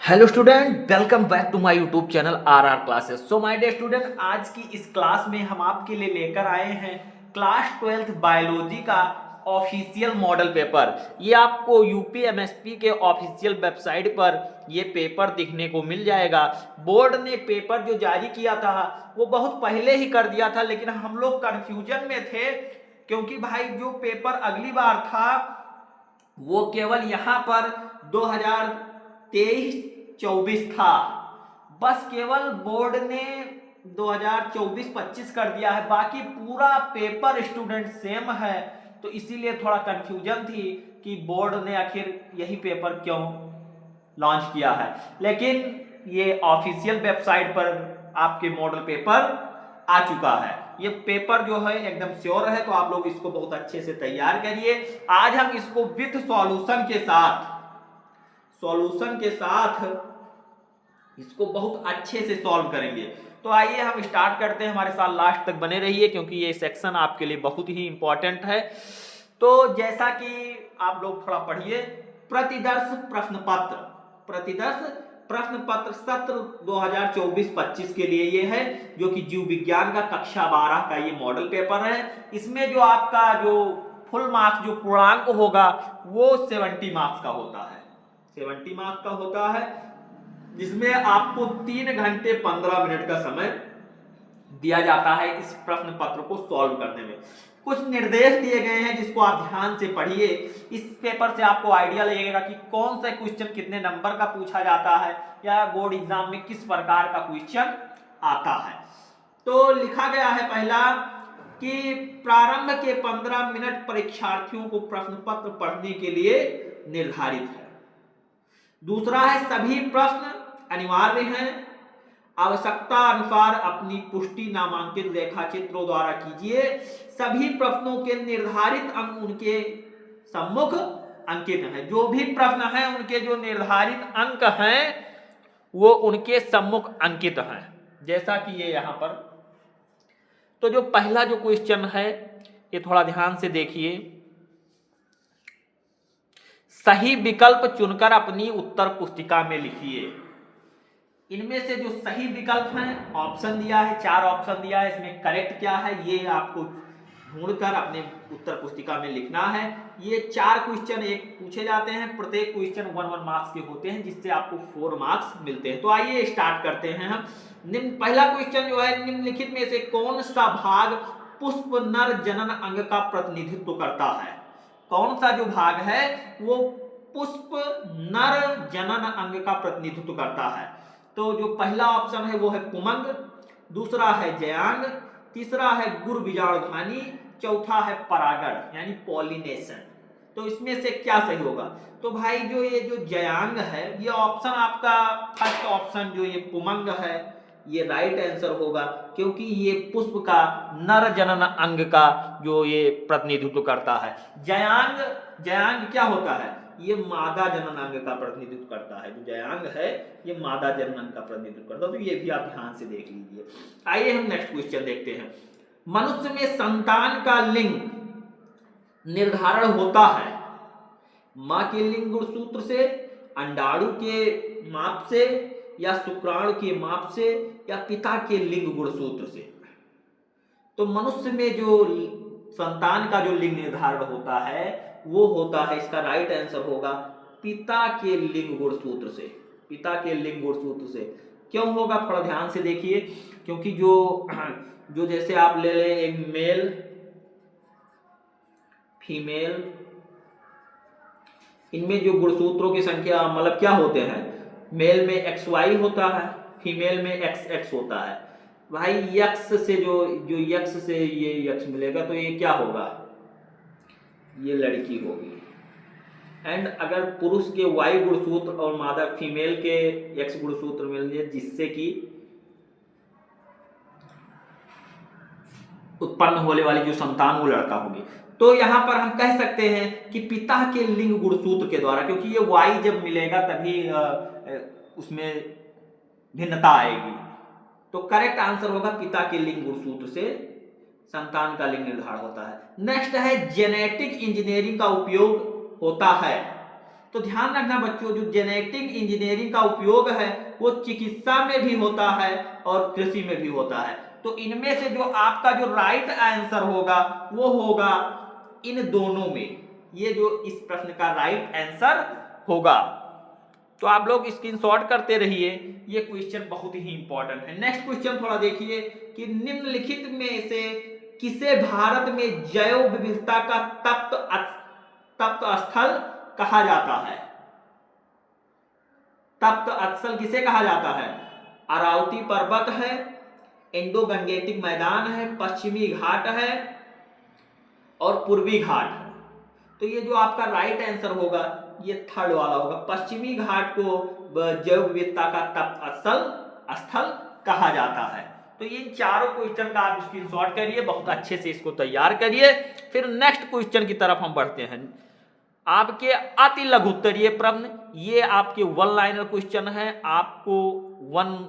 Hello student, welcome back to my YouTube channel R classes. So my dear student, आज की इस class में हम आपके लिए लेकर आए हैं क्लास 12th बायोलॉजी का ऑफिशियल मॉडल पेपर। ये आपको यूपीएमएसपी के ऑफिशियल वेबसाइट पर ये पेपर दिखने को मिल जाएगा। बोर्ड ने पेपर जो जारी किया था वो बहुत पहले ही कर दिया था, लेकिन हम लोग कंफ्यूजन में थे क्योंकि भाई जो पेपर अगली बार था वो केवल यहाँ पर 2023-24 था। बस केवल बोर्ड ने 2024-25 कर दिया है, बाकी पूरा पेपर स्टूडेंट सेम है। तो इसीलिए थोड़ा कंफ्यूजन थी कि बोर्ड ने आखिर यही पेपर क्यों लॉन्च किया है। लेकिन ये ऑफिशियल वेबसाइट पर आपके मॉडल पेपर आ चुका है। ये पेपर जो है एकदम श्योर है, तो आप लोग इसको बहुत अच्छे से तैयार करिए। आज हम इसको विथ सॉल्यूशन के साथ इसको बहुत अच्छे से सॉल्व करेंगे। तो आइए हम स्टार्ट करते हैं। हमारे साथ लास्ट तक बने रहिए क्योंकि ये सेक्शन आपके लिए बहुत ही इंपॉर्टेंट है। तो जैसा कि आप लोग थोड़ा पढ़िए, प्रतिदर्श प्रश्न पत्र सत्र 2024-25 के लिए ये है, जो कि जीव विज्ञान का कक्षा 12 का ये मॉडल पेपर है। इसमें जो आपका जो फुल मार्क्स जो पूर्णांक होगा वो 70 मार्क्स का होता है। 70 मार्क्स का होता है, जिसमें आपको 3 घंटे 15 मिनट का समय दिया जाता है इस प्रश्न पत्र को सॉल्व करने में। कुछ निर्देश दिए गए हैं जिसको आप ध्यान से पढ़िए। इस पेपर से आपको आइडिया लगेगा कि कौन सा क्वेश्चन कितने नंबर का पूछा जाता है या बोर्ड एग्जाम में किस प्रकार का क्वेश्चन आता है। तो लिखा गया है पहला कि प्रारंभ के 15 मिनट परीक्षार्थियों को प्रश्न पत्र पढ़ने के लिए निर्धारित है। दूसरा है सभी प्रश्न अनिवार्य हैं, आवश्यकता अनुसार अपनी पुष्टि नामांकित रेखाचित्रों द्वारा कीजिए। सभी प्रश्नों के निर्धारित अंक उनके सम्मुख अंकित हैं। जो भी प्रश्न हैं उनके जो निर्धारित अंक हैं वो उनके सम्मुख अंकित हैं, जैसा कि ये यहां पर। तो जो पहला जो क्वेश्चन है ये थोड़ा ध्यान से देखिए। सही विकल्प चुनकर अपनी उत्तर पुस्तिका में लिखिए। इनमें से जो सही विकल्प हैं, ऑप्शन दिया है, 4 ऑप्शन दिया है, इसमें करेक्ट क्या है ये आपको ढूंढकर अपने उत्तर पुस्तिका में लिखना है। ये 4 क्वेश्चन एक पूछे जाते हैं, प्रत्येक क्वेश्चन 1-1 मार्क्स के होते हैं, जिससे आपको 4 मार्क्स मिलते हैं। तो आइए स्टार्ट करते हैं हम। पहला क्वेश्चन जो है, निम्नलिखित में से कौन सा भाग पुष्प नर जनन अंग का प्रतिनिधित्व करता है। कौन सा जो भाग है वो पुष्प नर जनन अंग का प्रतिनिधित्व करता है। तो जो पहला ऑप्शन है वो है पुमंग, दूसरा है जयांग, तीसरा है गुर बीजाणुधानी, चौथा है परागण यानी पॉलिनेशन। तो इसमें से क्या सही होगा। तो भाई जो ये जो जयांग है, ये ऑप्शन आपका फर्स्ट ऑप्शन जो ये पुमंग है ये राइट आंसर होगा, क्योंकि ये पुष्प का नर जनन अंग का जो ये प्रतिनिधित्व करता है। जयांग क्या होता है, ये मादा जनन अंग का प्रतिनिधित्व करता है। जो जयांग है ये मादा जनन अंग का प्रतिनिधित्व करता है। तो ये भी आप ध्यान से देख लीजिए। आइए हम नेक्स्ट क्वेश्चन देखते हैं। मनुष्य में संतान का लिंग निर्धारण होता है मां के लिंग गुणसूत्र से, अंडाणु के माप से, या शुक्राणु के माप से, या पिता के लिंग गुणसूत्र से। तो मनुष्य में जो संतान का जो लिंग निर्धारण होता है वो होता है, इसका राइट आंसर होगा पिता के लिंग गुणसूत्र से। पिता के लिंग गुणसूत्र से क्यों होगा, थोड़ा ध्यान से देखिए। क्योंकि जो जैसे आप ले ले एक मेल फीमेल, इनमें जो गुणसूत्रों की संख्या मतलब क्या होते हैं, मेल में XY होता है, फीमेल में XX होता है। भाई यक्स से जो यक्स से ये यक्स मिलेगा तो ये क्या होगा, ये लड़की होगी। एंड अगर पुरुष के Y गुणसूत्र और मादा फीमेल के X गुणसूत्र मिल जाए, जिससे कि उत्पन्न होने वाली जो संतान वो लड़का होगी। तो यहां पर हम कह सकते हैं कि पिता के लिंग गुणसूत्र के द्वारा, क्योंकि ये Y जब मिलेगा तभी उसमें भिन्नता आएगी। तो करेक्ट आंसर होगा पिता के लिंग गुणसूत्र से संतान का लिंग निर्धारण होता है। नेक्स्ट है जेनेटिक इंजीनियरिंग का उपयोग होता है तो ध्यान रखना बच्चों, जो जेनेटिक इंजीनियरिंग का उपयोग है वो चिकित्सा में भी होता है और कृषि में भी होता है। तो इनमें से जो आपका जो राइट आंसर होगा वो होगा इन दोनों में, ये जो इस प्रश्न का राइट आंसर होगा। तो आप लोग स्क्रीनशॉट करते रहिए, ये क्वेश्चन बहुत ही इंपॉर्टेंट है। नेक्स्ट क्वेश्चन थोड़ा देखिए कि निम्नलिखित में से किसे भारत में जैव विविधता का तप्त स्थल कहा जाता है? तप्त स्थल किसे कहा जाता है? अरावती पर्वत है, इंडो गंगेटिक मैदान है, पश्चिमी घाट है और पूर्वी घाट है। तो ये जो आपका राइट आंसर होगा ये थर्ड वाला होगा, पश्चिमी घाट को जैव विविधता का तप्त स्थल कहा जाता है। तो ये चारों क्वेश्चन का आप स्क्रीनशॉट करिए, बहुत अच्छे से इसको तैयार करिए। फिर नेक्स्ट क्वेश्चन की तरफ हम बढ़ते हैं। आपके अति लघु उत्तरीय प्रश्न, ये आपके वन लाइनर क्वेश्चन है, आपको वन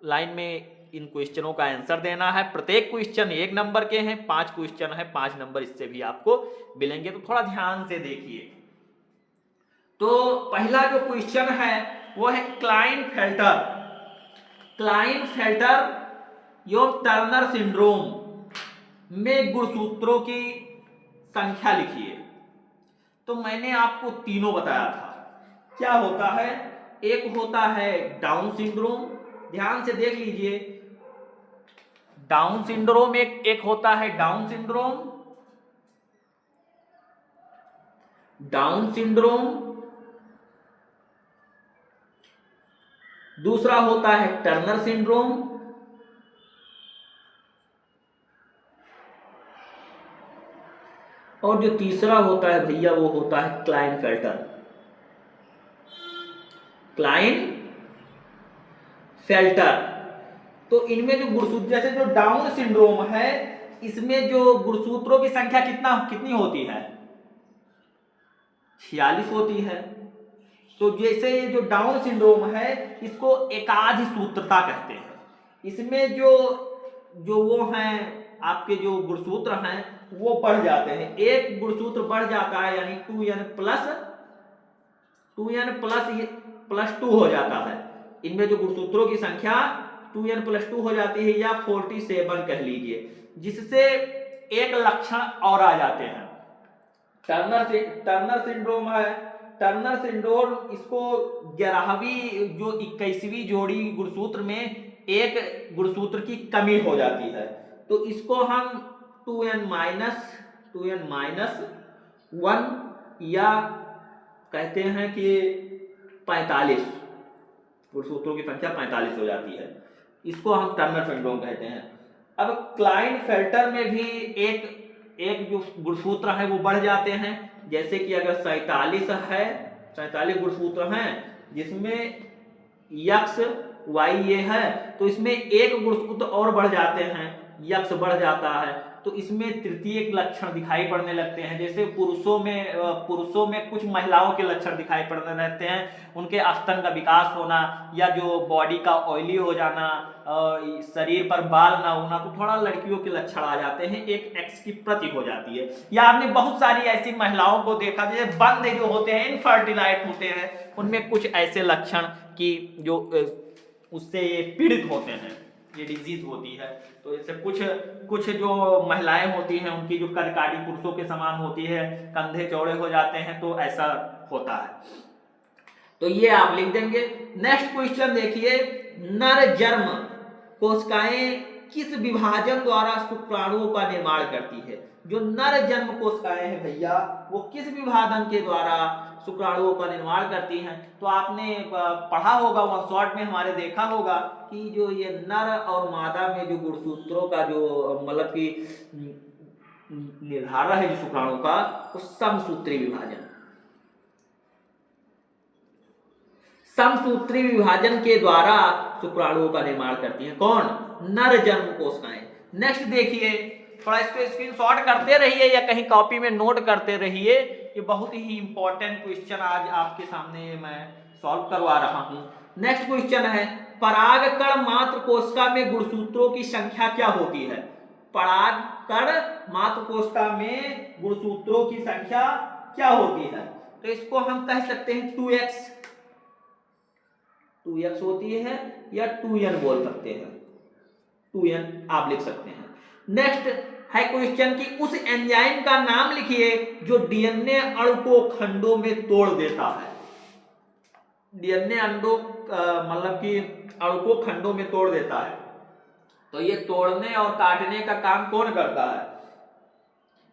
लाइन में इन क्वेश्चनों का आंसर देना है। प्रत्येक क्वेश्चन 1 नंबर के हैं, 5 क्वेश्चन है, 5 नंबर इससे भी आपको मिलेंगे। तो थोड़ा ध्यान से देखिए। तो पहला जो क्वेश्चन है वो है क्लाइनफेल्टर एवं टर्नर सिंड्रोम में गुणसूत्रों की संख्या लिखिए। तो मैंने आपको तीनों बताया था। क्या होता है? एक होता है डाउन सिंड्रोम, ध्यान से देख लीजिए। डाउन सिंड्रोम एक होता है डाउन सिंड्रोम, दूसरा होता है टर्नर सिंड्रोम, और जो तीसरा होता है भैया वो होता है क्लाइनफेल्टर। तो इनमें जो गुणसूत्र, जैसे जो डाउन सिंड्रोम है इसमें जो गुणसूत्रों की संख्या कितनी होती है? 46 होती है। तो जैसे ये जो डाउन सिंड्रोम है इसको एकाध सूत्रता कहते हैं। इसमें जो वो हैं आपके जो गुणसूत्र हैं वो बढ़ जाते हैं, एक गुणसूत्र बढ़ जाता है यानी 2n प्लस 2 हो जाता है। इनमें जो गुणसूत्रों की संख्या 2n प्लस 2 हो जाती है या 47 कह लीजिए, जिससे एक लक्षण और आ जाते हैं। टर्नर सिंड्रोम है। टर्नर सिंड्रोम इसको 11वीं जो 21वीं जोड़ी गुणसूत्र में एक गुणसूत्र की कमी हो जाती है, तो इसको हम 2n माइनस 1 या कहते हैं कि 45, गुणसूत्रों की संख्या 45 हो जाती है, इसको हम टर्नर सिंड्रोम कहते हैं। अब क्लाइनफेल्टर में भी एक जो गुणसूत्र है वो बढ़ जाते हैं। जैसे कि अगर 47 गुणसूत्र हैं जिसमें यक्स वाई ये है, तो इसमें एक गुणसूत्र और बढ़ जाते हैं, यक्स बढ़ जाता है, तो इसमें तृतीयक लक्षण दिखाई पड़ने लगते हैं। जैसे पुरुषों में कुछ महिलाओं के लक्षण दिखाई पड़ने लगते हैं, उनके स्तन का विकास होना या जो बॉडी का ऑयली हो जाना, शरीर पर बाल ना होना, तो थोड़ा लड़कियों के लक्षण आ जाते हैं, एक एक्स की प्रतीक हो जाती है। या आपने बहुत सारी ऐसी महिलाओं को देखा जैसे बंद जो होते हैं, इनफर्टिलाइट होते हैं, उनमें कुछ ऐसे लक्षण की जो उससे पीड़ित होते हैं, ये डिजीज होती है। तो जैसे कुछ जो महिलाएं होती हैं उनकी जो कर्काडी पुरुषों के समान होती है, कंधे चौड़े हो जाते हैं, तो ऐसा होता है। तो ये आप लिख देंगे। नेक्स्ट क्वेश्चन देखिए, नर जन्म कोशिकाएं किस विभाजन द्वारा शुक्राणुओं का निर्माण करती है? जो नर जन्म कोशिकाएं हैं भैया वो किस विभाजन के द्वारा शुक्राणुओं का निर्माण करती हैं? तो आपने पढ़ा होगा, वन शॉट में हमारे देखा होगा कि जो ये नर और मादा में जो गुणसूत्रों का जो मतलब कि निर्धारण है जो शुक्राणु का, वो समसूत्री विभाजन के द्वारा शुक्राणुओं का निर्माण करती हैं। कौन? नर जन्म कोशिकाएं। नेक्स्ट देखिए, थोड़ा इसको स्क्रीनशॉट करते रहिए या कहीं कॉपी में नोट करते रहिए, ये बहुत ही इंपॉर्टेंट क्वेश्चन आज आपके सामने मैं सॉल्व करवा रहा हूं। नेक्स्ट क्वेश्चन है, परागकण मात्र कोशिका में गुणसूत्रों की संख्या क्या होती है? परागकण मात्र कोशिका में गुणसूत्रों की संख्या क्या होती है? तो इसको हम कह सकते हैं 2x, 2x होती है या 2n बोल सकते हैं, 2n आप लिख सकते हैं। नेक्स्ट है क्वेश्चन कि उस एंजाइम का नाम लिखिए जो डीएनए अणु को खंडों में तोड़ देता है। डीएनए मतलब कि अणु को खंडों में तोड़ देता है। तो ये तोड़ने और काटने का काम कौन करता है?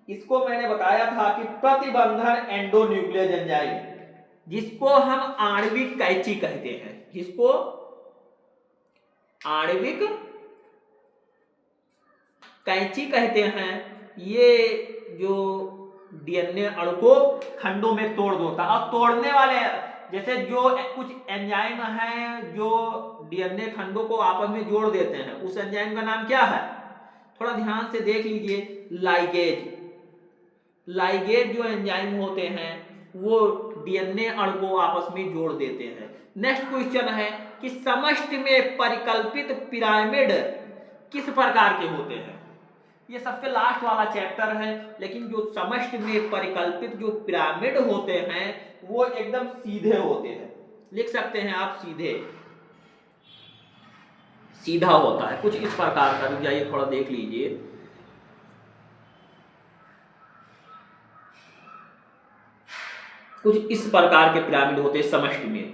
इसको मैंने बताया था कि प्रतिबंधन एंडोन्यूक्लियस एंजाइम, जिसको हम आणविक कैंची कहते हैं, जिसको आणविक कैंची कहते हैं। ये जो डीएनए अणु को खंडों में तोड़ देता है। और तोड़ने वाले जैसे जो कुछ एंजाइम हैं जो डीएनए खंडों को आपस में जोड़ देते हैं, उस एंजाइम का नाम क्या है? थोड़ा ध्यान से देख लीजिए, लाइगेज। लाइगेज जो एंजाइम होते हैं वो डीएनए अणु को आपस में जोड़ देते हैं। नेक्स्ट क्वेश्चन है कि समष्टि में परिकल्पित पिरामिड किस प्रकार के होते हैं? ये सबसे लास्ट वाला चैप्टर है, लेकिन जो समष्टि में परिकल्पित जो पिरामिड होते हैं वो एकदम सीधे होते हैं। लिख सकते हैं आप सीधा होता है, कुछ इस प्रकार का। जाइए थोड़ा देख लीजिए, कुछ इस प्रकार के पिरामिड होते हैं समष्टि में।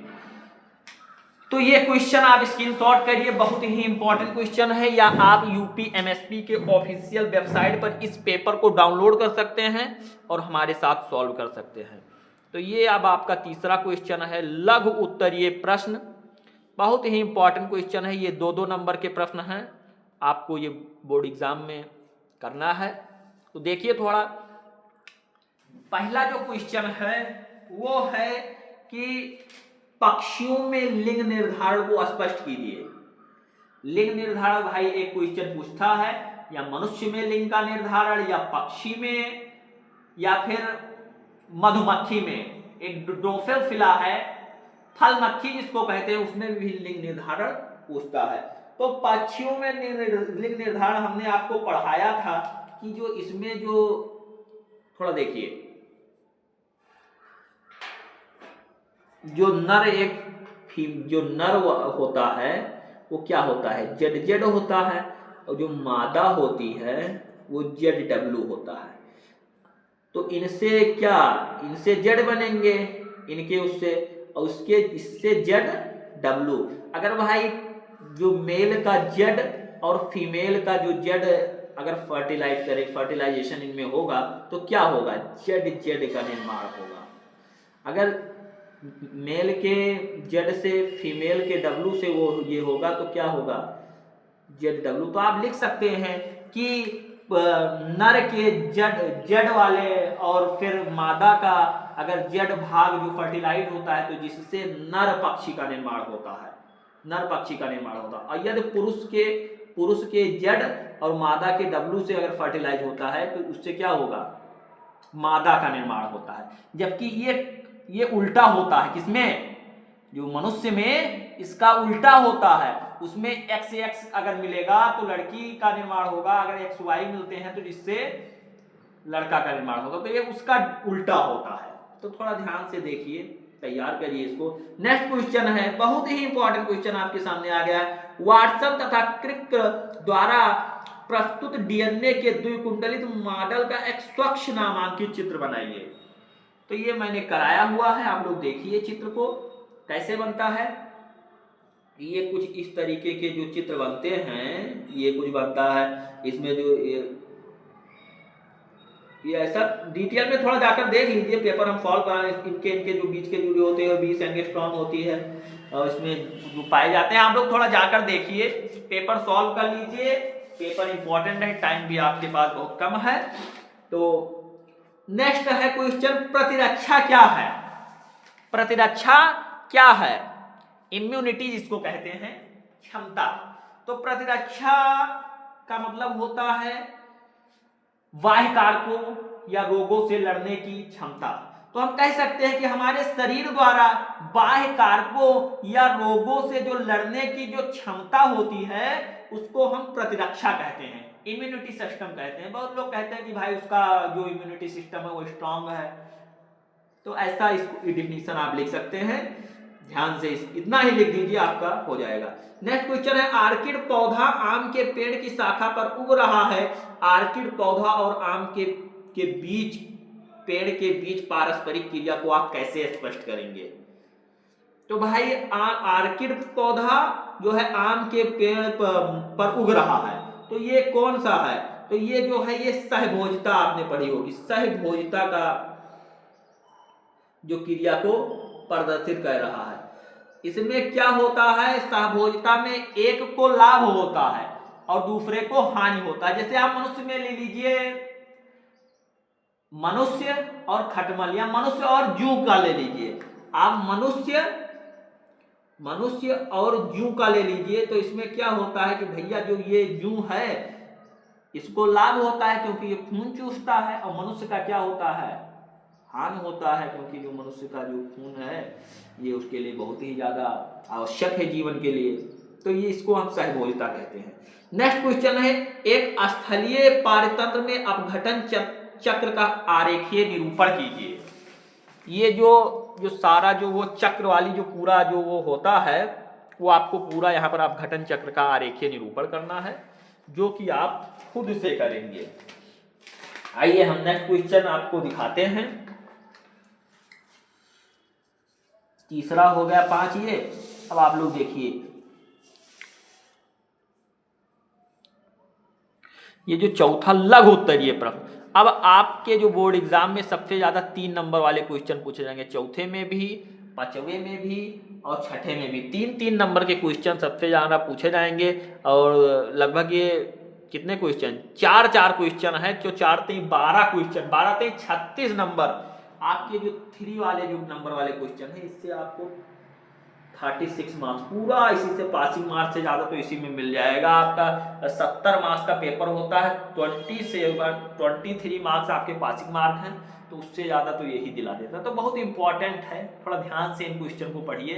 तो ये क्वेश्चन आप स्क्रीनशॉट करिए, बहुत ही इंपॉर्टेंट क्वेश्चन है, या आप यूपी एमएसपी के ऑफिशियल वेबसाइट पर इस पेपर को डाउनलोड कर सकते हैं और हमारे साथ सॉल्व कर सकते हैं। तो ये अब आपका तीसरा क्वेश्चन है, लघु उत्तरीय प्रश्न। बहुत ही इंपॉर्टेंट क्वेश्चन है, ये 2-2 नंबर के प्रश्न हैं, आपको ये बोर्ड एग्जाम में करना है। तो देखिए थोड़ा, पहला जो क्वेश्चन है वो है कि पक्षियों में लिंग निर्धारण को स्पष्ट कीजिए। लिंग निर्धारण भाई एक क्वेश्चन पूछता है, या मनुष्य में लिंग का निर्धारण, या पक्षी में, या फिर मधुमक्खी में। एक ड्रोसोफिला है, फल मक्खी जिसको कहते हैं, उसमें भी लिंग निर्धारण पूछता है। तो पक्षियों में लिंग निर्धारण हमने आपको पढ़ाया था कि जो इसमें जो थोड़ा देखिए, जो नर होता है वो क्या होता है? जेड होता है, और जो मादा होती है वो जेड होता है। तो इनसे जेड बनेंगे, इनके उससे, और उसके इससे जेड। अगर भाई जो मेल का जेड और फीमेल का जो जेड अगर फर्टिलाइजेशन इनमें होगा तो क्या होगा? जेड का निर्माण होगा। अगर मेल के जेड से फीमेल के डब्लू से वो ये होगा तो क्या होगा? जेड। तो आप लिख सकते हैं कि नर के जेड वाले और फिर मादा का अगर जेड भाग जो फर्टिलाइज होता है तो जिससे नर पक्षी का निर्माण होता है, और यदि पुरुष के जेड और मादा के डब्लू से अगर फर्टिलाइज होता है तो उससे क्या होगा? मादा का निर्माण होता है। जबकि ये उल्टा होता है, किसमें? जो मनुष्य में इसका उल्टा होता है, उसमें XX अगर मिलेगा तो लड़की का निर्माण होगा, अगर XY मिलते हैं तो जिससे लड़का का निर्माण होगा। तो ये उसका उल्टा होता है। तो थोड़ा ध्यान से देखिए, तैयार करिए इसको। नेक्स्ट क्वेश्चन है, बहुत ही इंपॉर्टेंट क्वेश्चन आपके सामने आ गया। वाटसन तथा क्रिक द्वारा प्रस्तुत डीएनए के द्विकुंडलित मॉडल का एक स्वच्छ नामांकित चित्र बनाइए। तो ये मैंने कराया हुआ है, आप लोग देखिए चित्र को कैसे बनता है। ये कुछ इस तरीके के जो चित्र बनते हैं, ये कुछ बनता है। इसमें जो ये ऐसा डिटेल में थोड़ा जाकर देख लीजिए, पेपर हम सॉल्व कराएं। इनके जो बीच के जुड़े होते हैं 20 एंगस्ट्रॉम होती है, और इसमें जो पाए जाते हैं, आप लोग थोड़ा जाकर देखिए, पेपर सॉल्व कर लीजिए। पेपर इंपॉर्टेंट है, टाइम भी आपके पास बहुत कम है। तो नेक्स्ट है क्वेश्चन, प्रतिरक्षा क्या है? प्रतिरक्षा क्या है? इम्यूनिटी जिसको कहते हैं, क्षमता। तो प्रतिरक्षा का मतलब होता है बाह्य कारकों या रोगों से लड़ने की क्षमता। तो हम कह सकते हैं कि हमारे शरीर द्वारा बाह्य कारकों या रोगों से जो लड़ने की जो क्षमता होती है उसको हम प्रतिरक्षा कहते हैं, इम्यूनिटी सिस्टम कहते हैं। बहुत लोग कहते हैं कि भाई उसका जो इम्यूनिटी सिस्टम है वो स्ट्रांग है, तो ऐसा इसको डिफिनीशन आप लिख सकते हैं, ध्यान से इतना ही लिख दीजिए, आपका हो जाएगा। नेक्स्ट क्वेश्चन है, आर्किड पौधा आम के पेड़ की शाखा पर उग रहा है, आर्किड पौधा और आम के बीच, पेड़ के बीच पारस्परिक क्रिया को आप कैसे स्पष्ट करेंगे? तो भाई आर्किड पौधा जो है आम के पेड़ पर उग रहा है, तो ये कौन सा है? तो ये जो है ये सहभोजिता आपने पढ़ी होगी, सहभोजिता का जो क्रिया को प्रदर्शित कर रहा है। इसमें क्या होता है, सहभोजिता में एक को लाभ होता है और दूसरे को हानि होता है। जैसे आप मनुष्य में ले लीजिए, मनुष्य और खटमल, या मनुष्य और जू का ले लीजिए आप, मनुष्य और जू का ले लीजिए, तो इसमें क्या होता है कि भैया जो ये जू है इसको लाभ होता है क्योंकि ये खून चूसता है, और मनुष्य का क्या होता है, हानि होता है, क्योंकि जो मनुष्य का जो खून है ये उसके लिए बहुत ही ज्यादा आवश्यक है जीवन के लिए, तो ये इसको हम सहभोजिता कहते हैं। नेक्स्ट क्वेश्चन है, एक स्थलीय पारतंत्र में अपघटन चक्र का आरेखीय निरूपण कीजिए। ये जो सारा जो वो चक्र वाली जो पूरा जो वो होता है, वो आपको पूरा यहाँ पर अपघटन चक्र का आरेखीय निरूपण करना है, जो कि आप खुद से करेंगे। आइए हम नेक्स्ट क्वेश्चन आपको दिखाते हैं। तीसरा हो गया 5 ये। अब आप लोग देखिए, ये जो चौथा लघु उत्तरीय प्रश्न, अब आपके जो बोर्ड एग्जाम में सबसे ज्यादा 3 नंबर वाले क्वेश्चन पूछे जाएंगे, चौथे में भी, पांचवें में भी और छठे में भी 3-3 नंबर के क्वेश्चन सबसे ज्यादा पूछे जाएंगे। और लगभग ये कितने क्वेश्चन, 4 क्वेश्चन है, जो 4×3 12 क्वेश्चन, 12×3 36 नंबर आपके जो 3 वाले जो नंबर वाले क्वेश्चन है, इससे आपको 36 मार्क्स पूरा, इसी से पासिंग मार्क्स से ज्यादा तो इसी में मिल जाएगा। आपका 70 मार्क्स का पेपर होता है, 23 मार्क्स आपके पासिंग मार्क हैं, तो उससे ज्यादा तो यही दिला देता है। तो बहुत इंपॉर्टेंट है, थोड़ा ध्यान से इन क्वेश्चन को पढ़िए।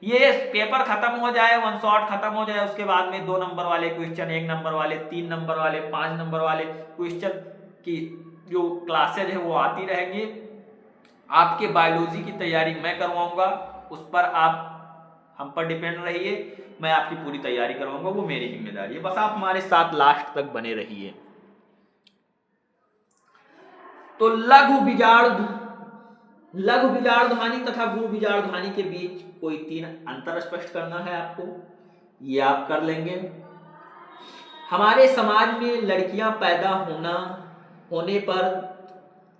ये पेपर खत्म हो जाए, 1 शॉट खत्म हो जाए, उसके बाद में 2 नंबर वाले क्वेश्चन, 1 नंबर वाले, 3 नंबर वाले, 5 नंबर वाले क्वेश्चन की जो क्लासेज है वो आती रहेंगी। आपके बायोलॉजी की तैयारी मैं करवाऊंगा, उस पर आप हम पर डिपेंड रहिए, मैं आपकी पूरी तैयारी करवाऊंगा, वो मेरी जिम्मेदारी है, बस आप हमारे साथ लास्ट तक बने रहिए। तो लघु बिजाड़ ध्वनि तथा गुरु बिजाड़ ध्वनि के बीच कोई 3 अंतर स्पष्ट करना है आपको, ये आप कर लेंगे। हमारे समाज में लड़कियां पैदा होने पर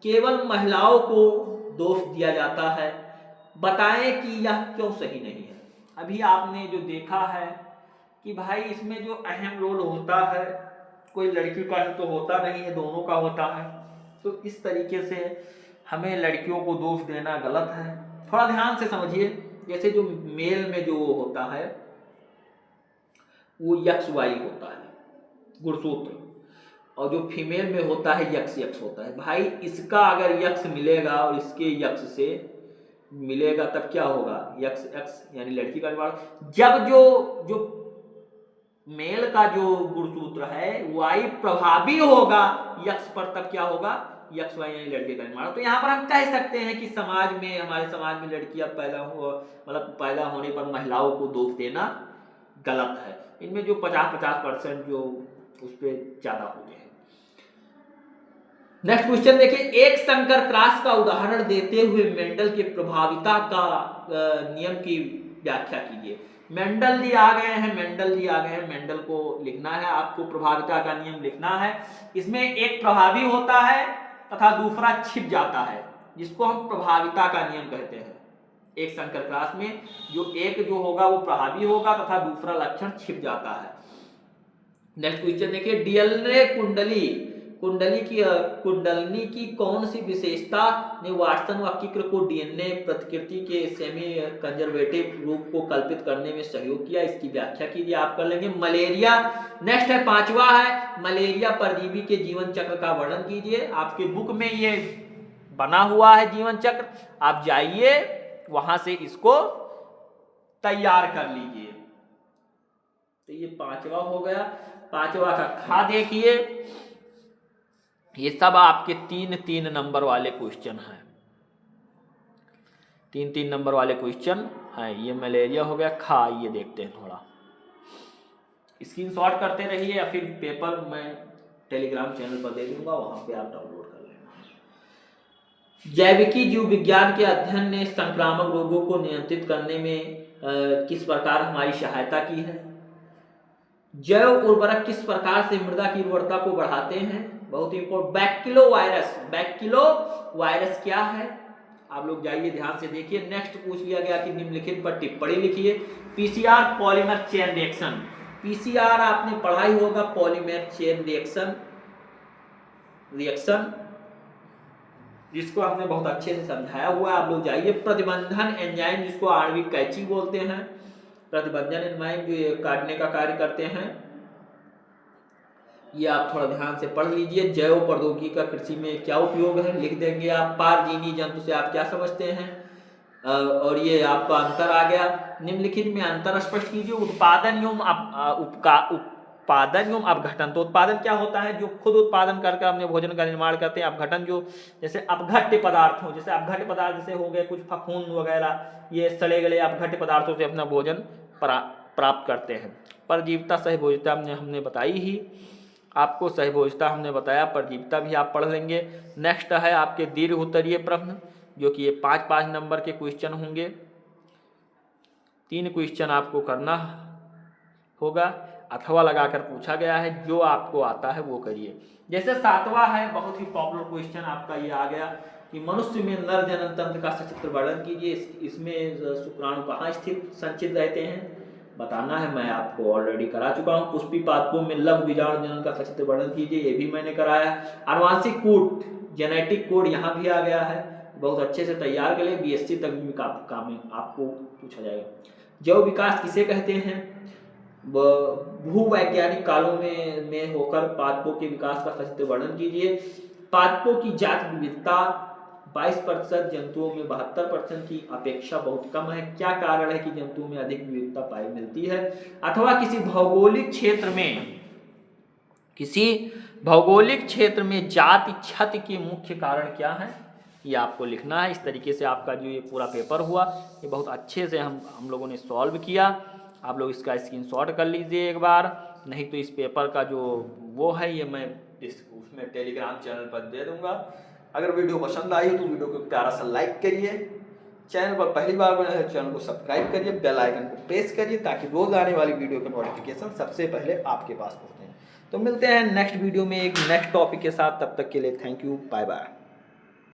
केवल महिलाओं को दोष दिया जाता है, बताएं कि यह क्यों सही नहीं है। अभी आपने जो देखा है कि भाई इसमें जो अहम रोल होता है कोई लड़की का तो होता नहीं है, दोनों का होता है, तो इस तरीके से हमें लड़कियों को दोष देना गलत है। थोड़ा ध्यान से समझिए, जैसे जो मेल में जो होता है वो यक्ष वाई होता है, गुणसूत्र, और जो फीमेल में होता है यक्ष होता है। भाई इसका अगर यक्ष मिलेगा और इसके यक्ष से मिलेगा तब क्या होगा, यक्ष एक्स यानी लड़की का निर्माण। जब जो मेल का जो गुणसूत्र है वाई प्रभावी होगा यक्ष पर, तब क्या होगा, यक्ष वाई यानी लड़के का निर्माण। तो यहाँ पर हम कह सकते हैं कि हमारे समाज में लड़कियां पैदा होने पर महिलाओं को दोष देना गलत है। इनमें जो 50% जो उस पर ज्यादा होते हैं। नेक्स्ट क्वेश्चन देखिए, एक संकर क्रॉस का उदाहरण देते हुए मेंडल के प्रभाविता का नियम की व्याख्या कीजिए। मेंडल जी आ गए हैं, मेंडल को लिखना है आपको, प्रभाविता का नियम लिखना है। इसमें एक प्रभावी होता है तथा दूसरा छिप जाता है, जिसको हम प्रभाविता का नियम कहते हैं। एक संकर क्रॉस में जो एक जो होगा वो प्रभावी होगा तथा दूसरा लक्षण छिप जाता है। नेक्स्ट क्वेश्चन देखिए, डीएनए कुंडलनी की कौन सी विशेषता ने वाटसन व किक्र को डीएनए प्रतिकृति के सेमी कंजर्वेटिव रूप को कल्पित करने में सहयोग किया, इसकी व्याख्या कीजिए। आप कर लेंगे मलेरिया। नेक्स्ट है 5वां है, मलेरिया परजीवी के जीवन चक्र का वर्णन कीजिए। आपके बुक में ये बना हुआ है जीवन चक्र, आप जाइए वहां से इसको तैयार कर लीजिए। तो ये 5वां हो गया। 5वां का खा देखिए, ये सब आपके 3-3 नंबर वाले क्वेश्चन हैं। 3 नंबर वाले क्वेश्चन हैं। ये मलेरिया हो गया। खा, ये देखते हैं, थोड़ा स्क्रीनशॉट करते रहिए या फिर पेपर मैं टेलीग्राम चैनल पर दे दूंगा, वहां पे आप डाउनलोड कर लेना। जैविकी जीव विज्ञान के अध्ययन ने संक्रामक रोगों को नियंत्रित करने में किस प्रकार हमारी सहायता की है। जैव उर्वरक किस प्रकार से मृदा की उर्वरता को बढ़ाते हैं। बहुत ही इंपॉर्टेंट। बैक्टीरियोवायरस, बैक्टीरियोवायरस क्या है, आप लोग जाइए ध्यान से देखिए। नेक्स्ट पूछ लिया गया कि निम्नलिखित पर टिप्पणी लिखिए। PCR polymer chain reaction, PCR आपने पढ़ा ही होगा, पॉलीमर चेन रिएक्शन जिसको हमने बहुत अच्छे से समझाया हुआ है, आप लोग जाइए। प्रतिबंधन एंजाइम जिसको आणविक कैंची बोलते हैं, प्रतिबंधन एंजाइम जो ये काटने का कार्य करते हैं, ये आप थोड़ा ध्यान से पढ़ लीजिए। जैव प्रौद्योगिकी का कृषि में क्या उपयोग है, लिख देंगे आप। पारजीवी जंतु से आप क्या समझते हैं, और ये आपका अंतर आ गया। निम्नलिखित में अंतर स्पष्ट कीजिए। उत्पादन एवं अपघटन। तो उत्पादन क्या होता है, जो खुद उत्पादन करके अपने भोजन का निर्माण करते हैं। अपघटन जो जैसे अपघट्य पदार्थ हो, जैसे अपघट्य पदार्थ जैसे हो गए कुछ फफूंद वगैरह, ये सड़े गले अपघट्य पदार्थों से अपना भोजन प्राप्त करते हैं। परजीविता सहभोजिता हमने बताई ही आपको, सहभोजिता हमने बताया, परजीविता भी आप पढ़ लेंगे। नेक्स्ट है आपके दीर्घ उत्तरीय प्रश्न, जो कि ये 5 नंबर के क्वेश्चन होंगे। 3 क्वेश्चन आपको करना होगा, अथवा लगाकर पूछा गया है, जो आपको आता है वो करिए। जैसे 7वां है, बहुत ही पॉपुलर क्वेश्चन आपका ये आ गया कि मनुष्य में नर जनन तंत्र का सचित्र वर्णन कीजिए। इसमें शुक्राणु कहाँ स्थित संचित रहते हैं बताना है, मैं आपको ऑलरेडी करा चुका हूँ। पुष्पी पादपों में लघु बीजाणु जनन का सचित्र वर्णन कीजिए, ये भी मैंने कराया। आनुवांशिक कोड, जेनेटिक कोड यहाँ भी आ गया है, बहुत अच्छे से तैयार कर ले, बीएससी तक भी काम में आपको पूछा जाएगा। जैव विकास किसे कहते हैं, भूवैज्ञानिक कालों में होकर पादपों के विकास का सचित्र वर्णन कीजिए। पादपों की जाति विविधता 22%, जंतुओं में 72% की अपेक्षा बहुत कम है। क्या कारण है कि जंतुओं में अधिक विविधता पाई मिलती है। अथवा किसी भौगोलिक क्षेत्र में जाति क्षति के मुख्य कारण क्या है, ये आपको लिखना है। इस तरीके से आपका जो ये पूरा पेपर हुआ, ये बहुत अच्छे से हम लोगों ने सॉल्व किया। आप लोग इसका स्क्रीनशॉट कर लीजिए एक बार, नहीं तो इस पेपर का जो वो है ये मैं उसमें टेलीग्राम चैनल पर दे दूंगा। अगर वीडियो पसंद आई तो वीडियो को प्यारा सा लाइक करिए, चैनल पर पहली बार बने हैं चैनल को सब्सक्राइब करिए, बेल आइकन को प्रेस करिए, ताकि रोज आने वाली वीडियो का नोटिफिकेशन सबसे पहले आपके पास पहुंचे। तो मिलते हैं नेक्स्ट वीडियो में एक नेक्स्ट टॉपिक के साथ, तब तक के लिए थैंक यू, बाय बाय।